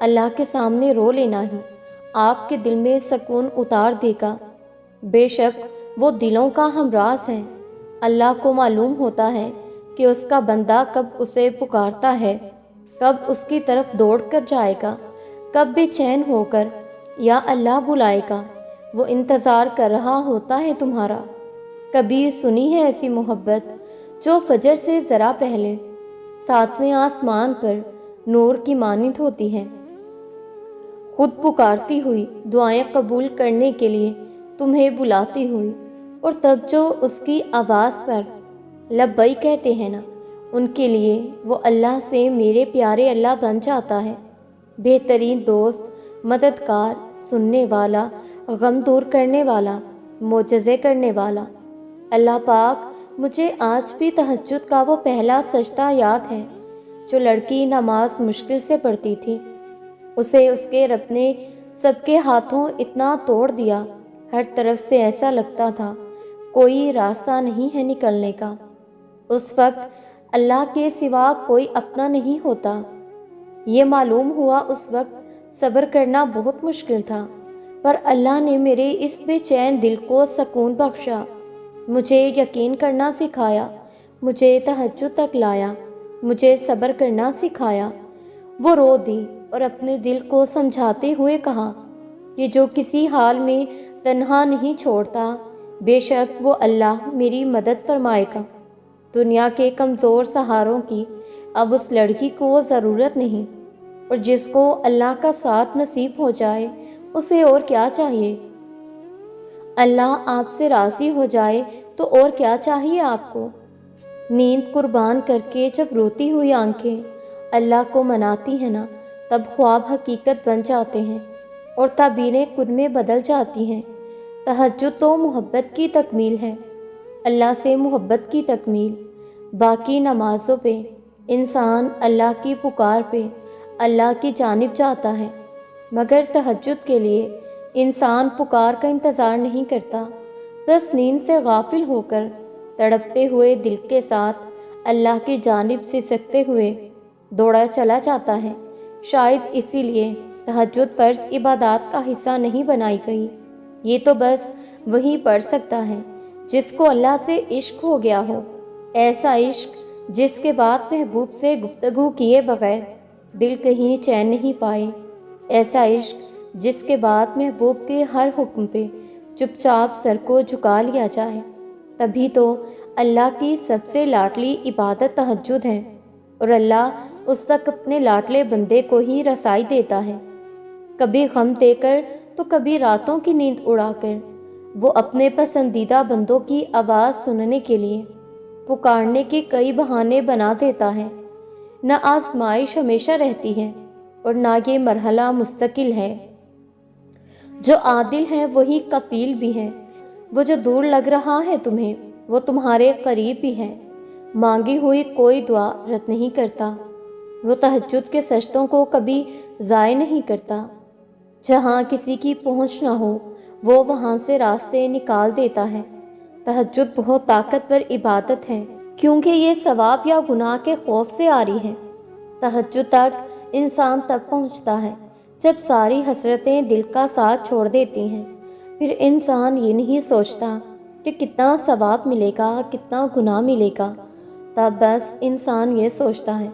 اللہ کے سامنے رو لینا ہی آپ کے دل میں سکون اتار دے گا۔ بے شک وہ دلوں کا ہمراز ہے۔ اللہ کو معلوم ہوتا ہے کہ اس کا بندہ کب اسے پکارتا ہے، کب اس کی طرف دوڑ کر جائے گا، کب بے چین ہو کر یا اللہ بلائے گا۔ وہ انتظار کر رہا ہوتا ہے تمہارا۔ کبھی سنی ہے ایسی محبت جو فجر سے ذرا پہلے ساتویں آسمان پر نور کی مانند ہوتی ہے، خود پکارتی ہوئی، دعائیں قبول کرنے کے لیے تمہیں بلاتی ہوئی، اور تب جو اس کی آواز پر لبئی کہتے ہیں نا، ان کے لیے وہ اللہ سے میرے پیارے اللہ بن جاتا ہے، بہترین دوست، مددگار، سننے والا، غم دور کرنے والا، معجزے کرنے والا۔ اللہ پاک، مجھے آج بھی تہجد کا وہ پہلا سجدہ یاد ہے جو لڑکی نماز مشکل سے پڑھتی تھی۔ اسے اس کے رب نے سب کے ہاتھوں اتنا توڑ دیا، ہر طرف سے ایسا لگتا تھا کوئی راستہ نہیں ہے نکلنے کا۔ اس وقت اللہ کے سوا کوئی اپنا نہیں ہوتا۔ یہ معلوم ہوا اس وقت صبر کرنا بہت مشکل تھا، پر اللہ نے میرے اس بے چین دل کو سکون بخشا، مجھے یقین کرنا سکھایا، مجھے تہجد تک لایا، مجھے صبر کرنا سکھایا۔ وہ رو دی اور اپنے دل کو سمجھاتے ہوئے کہا کہ جو کسی حال میں تنہا نہیں چھوڑتا، بے شک وہ اللہ میری مدد فرمائے گا۔ دنیا کے کمزور سہاروں کی اب اس لڑکی کو ضرورت نہیں، اور جس کو اللہ کا ساتھ نصیب ہو جائے اسے اور کیا چاہیے؟ اللہ آپ سے راضی ہو جائے تو اور کیا چاہیے آپ کو؟ نیند قربان کر کے جب روتی ہوئی آنکھیں اللہ کو مناتی ہیں نا، تب خواب حقیقت بن جاتے ہیں اور تعبیریں خود میں بدل جاتی ہیں۔ تہجد تو محبت کی تکمیل ہے، اللہ سے محبت کی تکمیل۔ باقی نمازوں پہ انسان اللہ کی پکار پہ اللہ کی جانب جاتا ہے، مگر تہجد کے لیے انسان پکار کا انتظار نہیں کرتا، بس نیند سے غافل ہو کر تڑپتے ہوئے دل کے ساتھ اللہ کی جانب سسکتے ہوئے دوڑا چلا جاتا ہے۔ شاید اسی لیے تہجد فرض عبادات کا حصہ نہیں بنائی گئی۔ یہ تو بس وہی پڑھ سکتا ہے جس کو اللہ سے عشق ہو گیا ہو، ایسا عشق جس کے بعد محبوب سے گفتگو کیے بغیر دل کہیں چین نہیں پائے، ایسا عشق جس کے بعد محبوب کے ہر حکم پہ چپ چاپ سر کو جھکا لیا جائے۔ تبھی تو اللہ کی سب سے لاڈلی عبادت تہجد ہے، اور اللہ اس تک اپنے لاڈلے بندے کو ہی رسائی دیتا ہے، کبھی غم دے کر تو کبھی راتوں کی نیند اڑا کر۔ وہ اپنے پسندیدہ بندوں کی آواز سننے کے لیے پکارنے کے کئی بہانے بنا دیتا ہے۔ نہ آزمائش ہمیشہ رہتی ہے اور نہ یہ مرحلہ مستقل ہے۔ جو عادل ہے وہی کفیل بھی ہے۔ وہ جو دور لگ رہا ہے تمہیں، وہ تمہارے قریب بھی ہے۔ مانگی ہوئی کوئی دعا رد نہیں کرتا۔ وہ تہجد کے سجدوں کو کبھی ضائع نہیں کرتا۔ جہاں کسی کی پہنچ نہ ہو وہ وہاں سے راستے نکال دیتا ہے۔ تہجد بہت طاقتور عبادت ہے، کیونکہ یہ ثواب یا گناہ کے خوف سے آری ہے۔ تہجد تک انسان تب پہنچتا ہے جب ساری حسرتیں دل کا ساتھ چھوڑ دیتی ہیں۔ پھر انسان یہ نہیں سوچتا کہ کتنا ثواب ملے گا، کتنا گناہ ملے گا، تب بس انسان یہ سوچتا ہے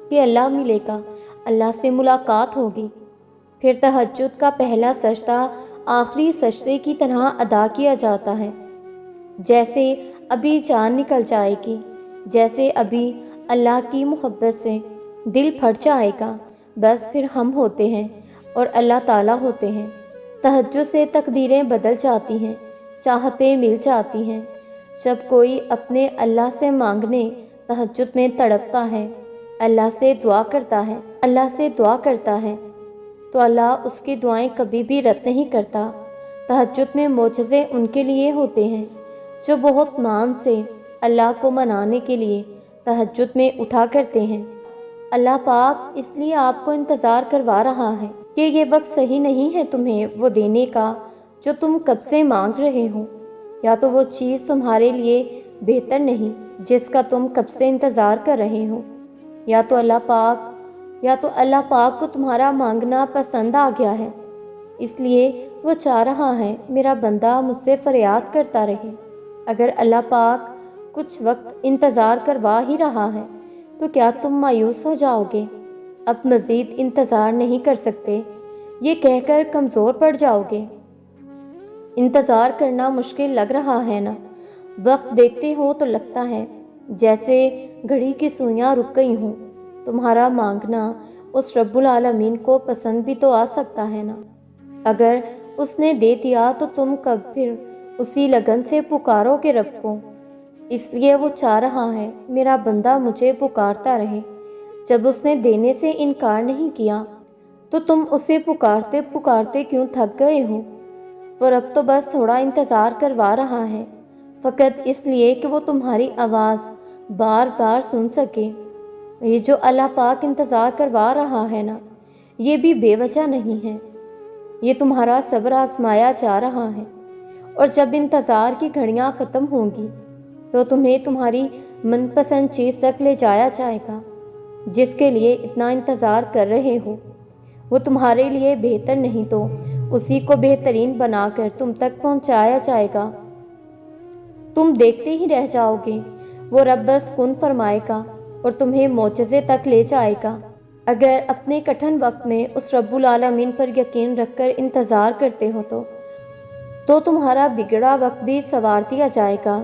کہ اللہ ملے گا، اللہ سے ملاقات ہوگی۔ پھر تہجد کا پہلا سجدہ آخری سجدے کی طرح ادا کیا جاتا ہے، جیسے ابھی جان نکل جائے گی، جیسے ابھی اللہ کی محبت سے دل پھٹ جائے گا، بس پھر ہم ہوتے ہیں اور اللہ تعالیٰ ہوتے ہیں۔ تہجد سے تقدیریں بدل جاتی ہیں، چاہتیں مل جاتی ہیں۔ جب کوئی اپنے اللہ سے مانگنے تہجد میں تڑپتا ہے، اللہ سے دعا کرتا ہے تو اللہ اس کی دعائیں کبھی بھی رد نہیں کرتا۔ تہجد میں معجزے ان کے لیے ہوتے ہیں جو بہت مان سے اللہ کو منانے کے لیے تہجد میں اٹھا کرتے ہیں۔ اللہ پاک اس لیے آپ کو انتظار کروا رہا ہے کہ یہ وقت صحیح نہیں ہے تمہیں وہ دینے کا جو تم کب سے مانگ رہے ہو، یا تو وہ چیز تمہارے لیے بہتر نہیں جس کا تم کب سے انتظار کر رہے ہو، یا تو اللہ پاک یا تو اللہ پاک کو تمہارا مانگنا پسند آ گیا ہے، اس لیے وہ چاہ رہا ہے میرا بندہ مجھ سے فریاد کرتا رہے۔ اگر اللہ پاک کچھ وقت انتظار کروا ہی رہا ہے تو کیا تم مایوس ہو جاؤ گے؟ اب مزید انتظار نہیں کر سکتے یہ کہہ کر کمزور پڑ جاؤ گے؟ انتظار کرنا مشکل لگ رہا ہے نا؟ وقت دیکھتے ہو تو لگتا ہے جیسے گھڑی کی سوئیاں رک گئی ہوں۔ تمہارا مانگنا اس رب العالمین کو پسند بھی تو آ سکتا ہے نا؟ اگر اس نے دے دیا تو تم کب پھر اسی لگن سے پکارو گے رب کو؟ اس لیے وہ چاہ رہا ہے میرا بندہ مجھے پکارتا رہے۔ جب اس نے دینے سے انکار نہیں کیا تو تم اسے پکارتے پکارتے کیوں تھک گئے ہو؟ وہ رب تو بس تھوڑا انتظار کروا رہا ہے، فقط اس لیے کہ وہ تمہاری آواز بار بار سن سکے۔ یہ جو اللہ پاک انتظار کروا رہا ہے نا، یہ بھی بے وجہ نہیں ہے، یہ تمہارا صبر آزمایا جا رہا ہے۔ اور جب انتظار کی گھڑیاں ختم ہوں گی تو تمہیں تمہاری من پسند چیز تک لے جایا جائے گا جس کے لیے اتنا انتظار کر رہے ہو۔ وہ تمہارے لیے بہتر نہیں تو اسی کو بہترین بنا کر تم تک پہنچایا جائے گا۔ تم دیکھتے ہی رہ جاؤ گے، وہ رب بس کن فرمائے گا اور تمہیں معجزے تک لے جائے گا۔ اگر اپنے کٹھن وقت میں اس رب العالمین پر یقین رکھ کر انتظار کرتے ہو تو تمہارا بگڑا وقت بھی سنوار دیا جائے گا۔